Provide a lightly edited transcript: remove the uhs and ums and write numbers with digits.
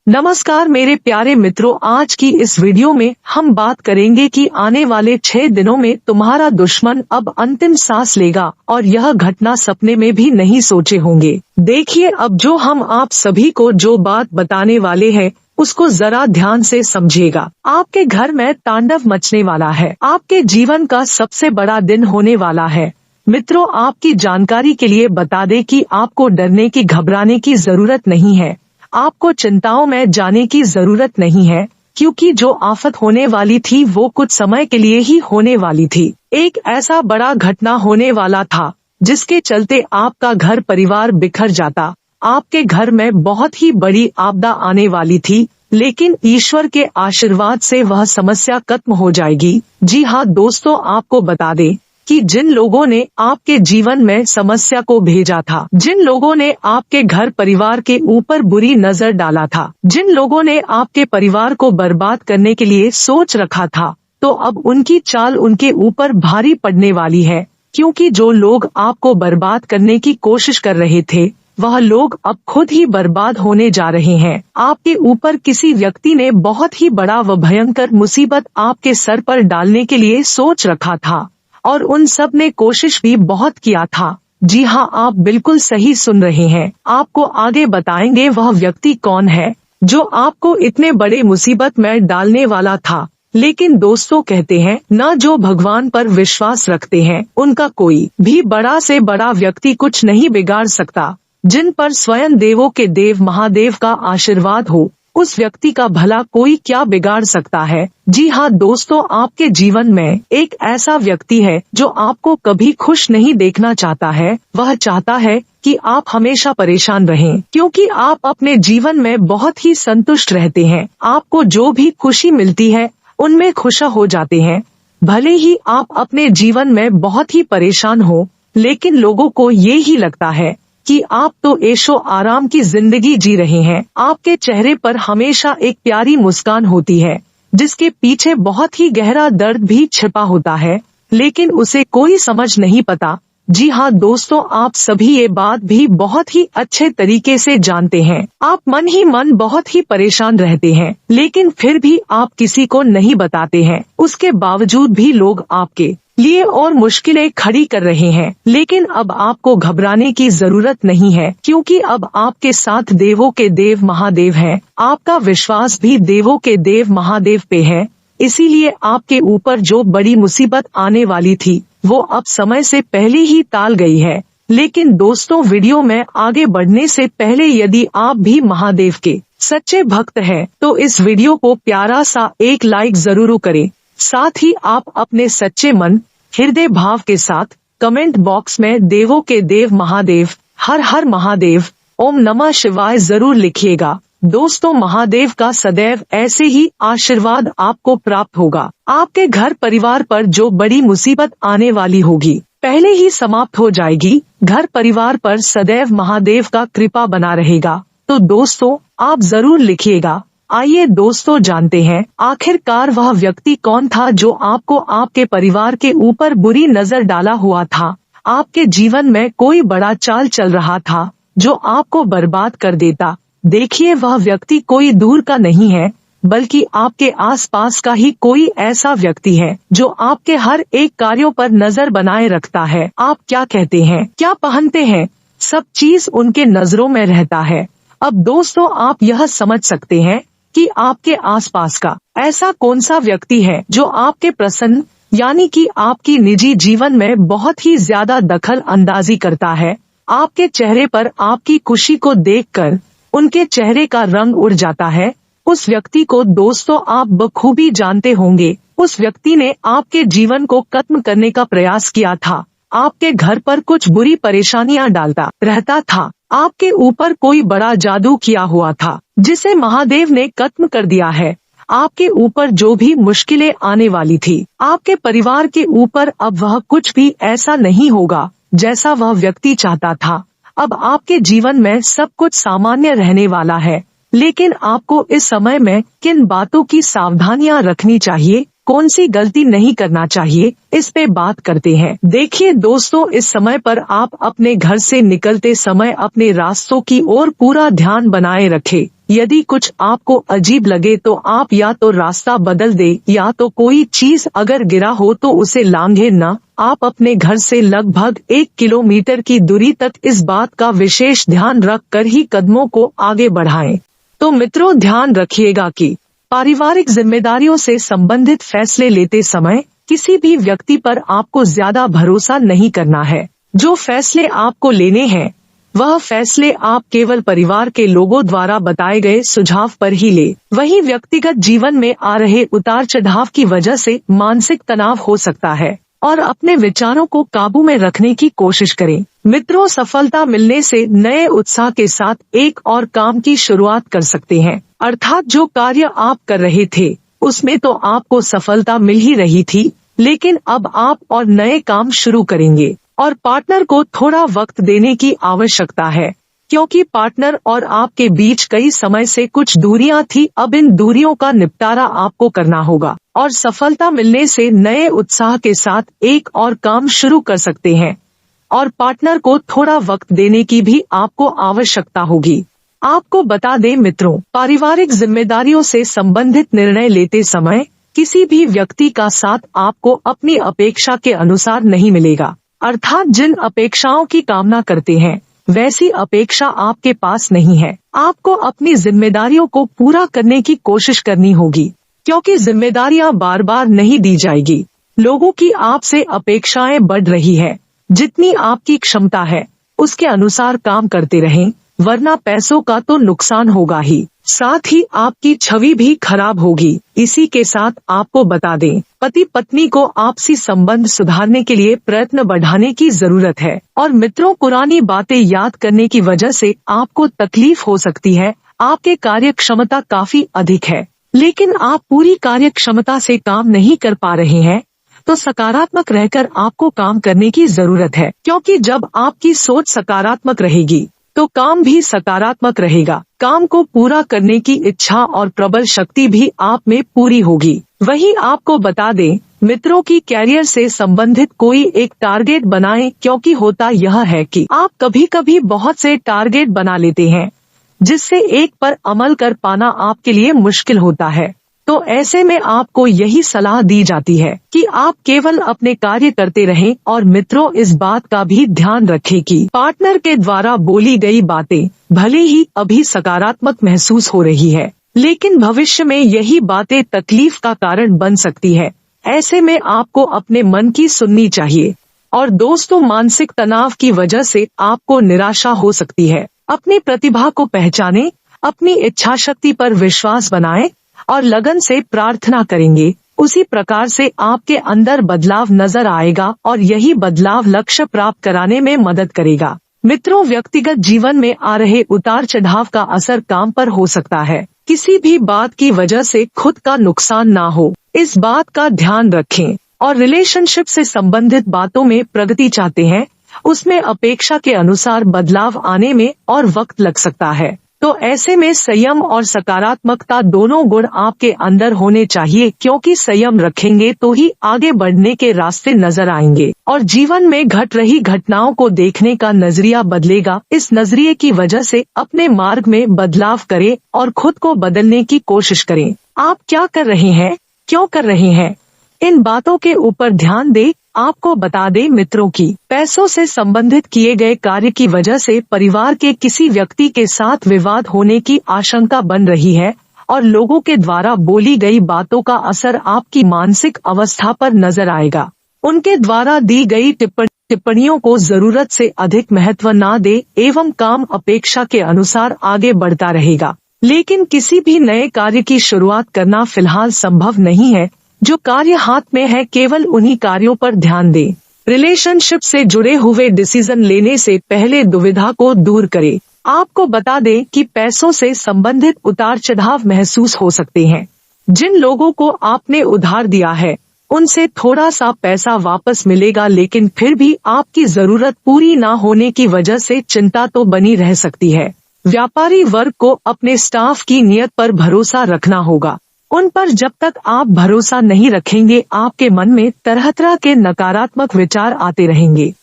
नमस्कार मेरे प्यारे मित्रों, आज की इस वीडियो में हम बात करेंगे कि आने वाले 6 दिनों में तुम्हारा दुश्मन अब अंतिम सांस लेगा और यह घटना सपने में भी नहीं सोचे होंगे। देखिए, अब जो हम आप सभी को जो बात बताने वाले हैं उसको जरा ध्यान से समझिएगा। आपके घर में तांडव मचने वाला है। आपके जीवन का सबसे बड़ा दिन होने वाला है। मित्रों, आपकी जानकारी के लिए बता दें कि आपको डरने की घबराने की जरूरत नहीं है। आपको चिंताओं में जाने की जरूरत नहीं है, क्योंकि जो आफत होने वाली थी वो कुछ समय के लिए ही होने वाली थी। एक ऐसा बड़ा घटना होने वाला था जिसके चलते आपका घर परिवार बिखर जाता। आपके घर में बहुत ही बड़ी आपदा आने वाली थी, लेकिन ईश्वर के आशीर्वाद से वह समस्या खत्म हो जाएगी। जी हाँ दोस्तों, आपको बता दें कि जिन लोगों ने आपके जीवन में समस्या को भेजा था, जिन लोगों ने आपके घर परिवार के ऊपर बुरी नजर डाला था, जिन लोगों ने आपके परिवार को बर्बाद करने के लिए सोच रखा था, तो अब उनकी चाल उनके ऊपर भारी पड़ने वाली है। क्योंकि जो लोग आपको बर्बाद करने की कोशिश कर रहे थे, वह लोग अब खुद ही बर्बाद होने जा रहे हैं। आपके ऊपर किसी व्यक्ति ने बहुत ही बड़ा व भयंकर मुसीबत आपके सर पर डालने के लिए सोच रखा था, और उन सब ने कोशिश भी बहुत किया था। जी हाँ, आप बिल्कुल सही सुन रहे हैं। आपको आगे बताएंगे वह व्यक्ति कौन है जो आपको इतने बड़े मुसीबत में डालने वाला था। लेकिन दोस्तों, कहते हैं न जो भगवान पर विश्वास रखते हैं उनका कोई भी बड़ा से बड़ा व्यक्ति कुछ नहीं बिगाड़ सकता। जिन पर स्वयं देवों के देव महादेव का आशीर्वाद हो, उस व्यक्ति का भला कोई क्या बिगाड़ सकता है। जी हाँ दोस्तों, आपके जीवन में एक ऐसा व्यक्ति है जो आपको कभी खुश नहीं देखना चाहता है। वह चाहता है कि आप हमेशा परेशान रहें, क्योंकि आप अपने जीवन में बहुत ही संतुष्ट रहते हैं। आपको जो भी खुशी मिलती है उनमें खुश हो जाते हैं। भले ही आप अपने जीवन में बहुत ही परेशान हो, लेकिन लोगों को ये ही लगता है कि आप तो ऐशो आराम की जिंदगी जी रहे हैं। आपके चेहरे पर हमेशा एक प्यारी मुस्कान होती है, जिसके पीछे बहुत ही गहरा दर्द भी छिपा होता है, लेकिन उसे कोई समझ नहीं पाता। जी हाँ दोस्तों, आप सभी ये बात भी बहुत ही अच्छे तरीके से जानते हैं। आप मन ही मन बहुत ही परेशान रहते हैं, लेकिन फिर भी आप किसी को नहीं बताते हैं। उसके बावजूद भी लोग आपके लिए और मुश्किलें खड़ी कर रहे हैं। लेकिन अब आपको घबराने की जरूरत नहीं है, क्योंकि अब आपके साथ देवों के देव महादेव हैं। आपका विश्वास भी देवों के देव महादेव पे है, इसीलिए आपके ऊपर जो बड़ी मुसीबत आने वाली थी वो अब समय से पहले ही टाल गई है। लेकिन दोस्तों, वीडियो में आगे बढ़ने से पहले यदि आप भी महादेव के सच्चे भक्त हैं तो इस वीडियो को प्यारा सा एक लाइक जरूर करें। साथ ही आप अपने सच्चे मन हृदय भाव के साथ कमेंट बॉक्स में देवों के देव महादेव, हर हर महादेव, ओम नमः शिवाय जरूर लिखिएगा। दोस्तों, महादेव का सदैव ऐसे ही आशीर्वाद आपको प्राप्त होगा। आपके घर परिवार पर जो बड़ी मुसीबत आने वाली होगी पहले ही समाप्त हो जाएगी। घर परिवार पर सदैव महादेव का कृपा बना रहेगा। तो दोस्तों, आप जरूर लिखिएगा। आइए दोस्तों, जानते हैं आखिरकार वह व्यक्ति कौन था जो आपको आपके परिवार के ऊपर बुरी नजर डाला हुआ था। आपके जीवन में कोई बड़ा चाल चल रहा था जो आपको बर्बाद कर देता। देखिए, वह व्यक्ति कोई दूर का नहीं है, बल्कि आपके आसपास का ही कोई ऐसा व्यक्ति है जो आपके हर एक कार्यों पर नजर बनाए रखता है। आप क्या कहते हैं, क्या पहनते हैं, सब चीज उनके नजरों में रहता है। अब दोस्तों, आप यह समझ सकते हैं कि आपके आसपास का ऐसा कौन सा व्यक्ति है जो आपके प्रसन्न यानी कि आपकी निजी जीवन में बहुत ही ज्यादा दखल अंदाजी करता है। आपके चेहरे पर आपकी खुशी को देखकर उनके चेहरे का रंग उड़ जाता है। उस व्यक्ति को दोस्तों आप बखूबी जानते होंगे। उस व्यक्ति ने आपके जीवन को खत्म करने का प्रयास किया था। आपके घर पर कुछ बुरी परेशानियां डालता रहता था। आपके ऊपर कोई बड़ा जादू किया हुआ था जिसे महादेव ने खत्म कर दिया है। आपके ऊपर जो भी मुश्किलें आने वाली थी, आपके परिवार के ऊपर अब वह कुछ भी ऐसा नहीं होगा जैसा वह व्यक्ति चाहता था। अब आपके जीवन में सब कुछ सामान्य रहने वाला है। लेकिन आपको इस समय में किन बातों की सावधानियां रखनी चाहिए कौन सी गलती नहीं करना चाहिए, इस पे बात करते हैं। देखिए दोस्तों, इस समय पर आप अपने घर से निकलते समय अपने रास्तों की ओर पूरा ध्यान बनाए रखें। यदि कुछ आपको अजीब लगे तो आप या तो रास्ता बदल दे या तो कोई चीज अगर गिरा हो तो उसे लांघे न। आप अपने घर से लगभग 1 किलोमीटर की दूरी तक इस बात का विशेष ध्यान रख कर ही कदमों को आगे बढ़ाएं। तो मित्रों, ध्यान रखिएगा कि पारिवारिक जिम्मेदारियों से संबंधित फैसले लेते समय किसी भी व्यक्ति पर आपको ज्यादा भरोसा नहीं करना है। जो फैसले आपको लेने हैं वह फैसले आप केवल परिवार के लोगों द्वारा बताए गए सुझाव पर ही ले। वहीं व्यक्तिगत जीवन में आ रहे उतार चढ़ाव की वजह से मानसिक तनाव हो सकता है और अपने विचारों को काबू में रखने की कोशिश करें। मित्रों, सफलता मिलने से नए उत्साह के साथ एक और काम की शुरुआत कर सकते हैं। अर्थात जो कार्य आप कर रहे थे उसमें तो आपको सफलता मिल ही रही थी, लेकिन अब आप और नए काम शुरू करेंगे और पार्टनर को थोड़ा वक्त देने की आवश्यकता है, क्योंकि पार्टनर और आपके बीच कई समय से कुछ दूरियां थी। अब इन दूरियों का निपटारा आपको करना होगा और सफलता मिलने से नए उत्साह के साथ एक और काम शुरू कर सकते हैं और पार्टनर को थोड़ा वक्त देने की भी आपको आवश्यकता होगी। आपको बता दें मित्रों, पारिवारिक जिम्मेदारियों से संबंधित निर्णय लेते समय किसी भी व्यक्ति का साथ आपको अपनी अपेक्षा के अनुसार नहीं मिलेगा। अर्थात जिन अपेक्षाओं की कामना करते हैं वैसी अपेक्षा आपके पास नहीं है। आपको अपनी जिम्मेदारियों को पूरा करने की कोशिश करनी होगी, क्योंकि जिम्मेदारियां बार बार नहीं दी जाएगी। लोगों की आपसे अपेक्षाएं बढ़ रही है। जितनी आपकी क्षमता है उसके अनुसार काम करते रहें, वरना पैसों का तो नुकसान होगा ही, साथ ही आपकी छवि भी खराब होगी। इसी के साथ आपको बता दें, पति पत्नी को आपसी संबंध सुधारने के लिए प्रयत्न बढ़ाने की जरूरत है। और मित्रों, पुरानी बातें याद करने की वजह से आपको तकलीफ हो सकती है। आपके कार्य क्षमता काफी अधिक है, लेकिन आप पूरी कार्य क्षमता से काम नहीं कर पा रहे हैं, तो सकारात्मक रहकर आपको काम करने की जरूरत है, क्योंकि जब आपकी सोच सकारात्मक रहेगी तो काम भी सकारात्मक रहेगा। काम को पूरा करने की इच्छा और प्रबल शक्ति भी आप में पूरी होगी। वहीं आपको बता दें मित्रों की कैरियर से संबंधित कोई एक टारगेट बनाएं, क्योंकि होता यह है कि आप कभी कभी बहुत से टारगेट बना लेते हैं जिससे एक पर अमल कर पाना आपके लिए मुश्किल होता है। तो ऐसे में आपको यही सलाह दी जाती है कि आप केवल अपने कार्य करते रहें। और मित्रों, इस बात का भी ध्यान रखें कि पार्टनर के द्वारा बोली गई बातें भले ही अभी सकारात्मक महसूस हो रही है, लेकिन भविष्य में यही बातें तकलीफ का कारण बन सकती है। ऐसे में आपको अपने मन की सुननी चाहिए। और दोस्तों, मानसिक तनाव की वजह से आपको निराशा हो सकती है। अपनी प्रतिभा को पहचानें, अपनी इच्छा शक्ति पर विश्वास बनाएं और लगन से प्रार्थना करेंगे, उसी प्रकार से आपके अंदर बदलाव नजर आएगा और यही बदलाव लक्ष्य प्राप्त कराने में मदद करेगा। मित्रों, व्यक्तिगत जीवन में आ रहे उतार चढ़ाव का असर काम पर हो सकता है। किसी भी बात की वजह से खुद का नुकसान ना हो, इस बात का ध्यान रखें। और रिलेशनशिप से संबंधित बातों में प्रगति चाहते हैं, उसमें अपेक्षा के अनुसार बदलाव आने में और वक्त लग सकता है। तो ऐसे में संयम और सकारात्मकता दोनों गुण आपके अंदर होने चाहिए, क्योंकि संयम रखेंगे तो ही आगे बढ़ने के रास्ते नजर आएंगे और जीवन में घट रही घटनाओं को देखने का नजरिया बदलेगा। इस नजरिए की वजह से अपने मार्ग में बदलाव करें और खुद को बदलने की कोशिश करें। आप क्या कर रहे हैं, क्यों कर रहे हैं, इन बातों के ऊपर ध्यान दें। आपको बता दें मित्रों की पैसों से संबंधित किए गए कार्य की वजह से परिवार के किसी व्यक्ति के साथ विवाद होने की आशंका बन रही है और लोगों के द्वारा बोली गई बातों का असर आपकी मानसिक अवस्था पर नजर आएगा। उनके द्वारा दी गई टिप्पणियों को जरूरत से अधिक महत्व न दे एवं काम अपेक्षा के अनुसार आगे बढ़ता रहेगा। लेकिन किसी भी नए कार्य की शुरुआत करना फिलहाल संभव नहीं है। जो कार्य हाथ में है केवल उन्हीं कार्यों पर ध्यान दें। रिलेशनशिप से जुड़े हुए डिसीजन लेने से पहले दुविधा को दूर करें। आपको बता दें कि पैसों से संबंधित उतार चढ़ाव महसूस हो सकते हैं। जिन लोगों को आपने उधार दिया है उनसे थोड़ा सा पैसा वापस मिलेगा, लेकिन फिर भी आपकी जरूरत पूरी न होने की वजह से चिंता तो बनी रह सकती है। व्यापारी वर्ग को अपने स्टाफ की नीयत पर भरोसा रखना होगा। उन पर जब तक आप भरोसा नहीं रखेंगे आपके मन में तरह तरह के नकारात्मक विचार आते रहेंगे।